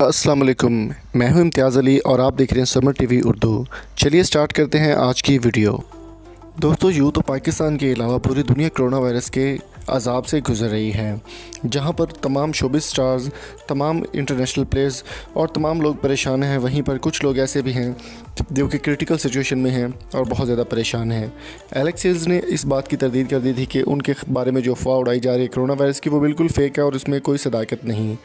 अस्सलाम वालेकुम। मैं हूं इम्तियाज़ अली और आप देख रहे हैं समर टीवी उर्दू। चलिए स्टार्ट करते हैं आज की वीडियो। दोस्तों, यूँ तो पाकिस्तान के अलावा पूरी दुनिया कोरोना वायरस के अज़ाब से गुजर रही है, जहां पर तमाम शोबिज़ स्टार्स, तमाम इंटरनेशनल प्लेयर्स और तमाम लोग परेशान हैं। वहीं पर कुछ लोग ऐसे भी हैं जो कि क्रिटिकल सिचुएशन में हैं और बहुत ज़्यादा परेशान हैं। एलेक्स हेल्स ने इस बात की तरदीद कर दी थी कि उनके बारे में जो अफवाह उड़ाई जा रही है कोरोना वायरस की, वो बिल्कुल फ़ेक है और इसमें कोई सदाकत नहीं।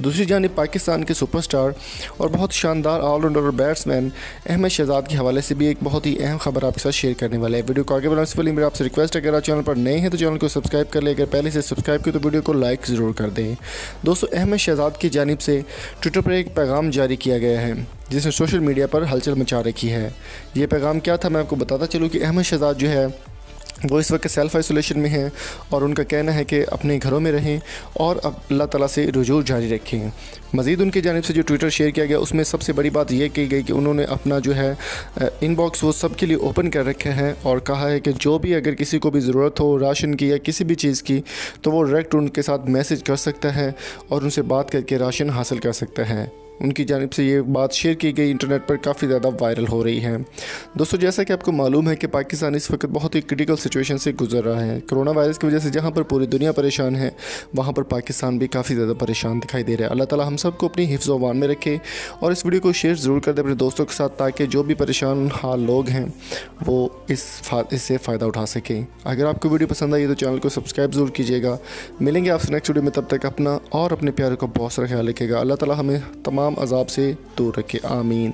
दूसरी जानिब पाकिस्तान के सुपरस्टार और बहुत शानदार ऑलराउंडर और बैट्समैन अहमद शहजाद के हवाले से भी एक बहुत ही अहम खबर आपके साथ शेयर करने वाले हैं। वीडियो को आगे बढ़ाने से पहले मेरा आपसे रिक्वेस्ट है, अगर आप चैनल पर नए हैं तो चैनल को सब्सक्राइब कर ले। अगर पहले से सब्सक्राइब किया तो वीडियो को लाइक ज़रूर कर दें। दोस्तों, अहमद शहजाद की जानिब से ट्विटर पर एक पैगाम जारी किया गया है जिसने सोशल मीडिया पर हलचल मचा रखी है। ये पैगाम क्या था, मैं आपको बताता चलूँ कि अहमद शहजाद जो है वो इस वक्त सेल्फ़ आइसोलेशन में हैं और उनका कहना है कि अपने घरों में रहें और अब अल्लाह ताला से रुजू जारी रखें। मज़ीद उनकी जानिब से जो ट्विटर शेयर किया गया उसमें सबसे बड़ी बात यह की गई कि उन्होंने अपना जो है इनबॉक्स वो सब के लिए ओपन कर रखे हैं और कहा है कि जो भी अगर किसी को भी ज़रूरत हो राशन की या किसी भी चीज़ की, तो वो डायरेक्ट उनके साथ मैसेज कर सकता है और उनसे बात करके राशन हासिल कर सकता है। उनकी जानिब से ये बात शेयर की गई, इंटरनेट पर काफ़ी ज़्यादा वायरल हो रही है। दोस्तों, जैसा कि आपको मालूम है कि पाकिस्तान इस वक्त बहुत ही क्रिटिकल सिचुएशन से गुजर रहा है। कोरोना वायरस की वजह से जहाँ पर पूरी दुनिया परेशान है, वहाँ पर पाकिस्तान भी काफ़ी ज़्यादा परेशान दिखाई दे रहा है। अल्लाह ताला हम सबको अपनी हिफ्ज़ व अमान में रखे और इस वीडियो को शेयर ज़रूर कर दें अपने दोस्तों के साथ, ताकि जो भी परेशान हाल लोग हैं वो इससे फ़ायदा उठा सकें। अगर आपको वीडियो पसंद आई तो चैनल को सब्सक्राइब ज़रूर कीजिएगा। मिलेंगे आपसे नेक्स्ट वीडियो में, तब तक अपना और अपने प्यारों का बहुत सारा ख्याल रखिएगा। अल्लाह ताला हमें तमाम अज़ाब से दूर रखे, आमीन।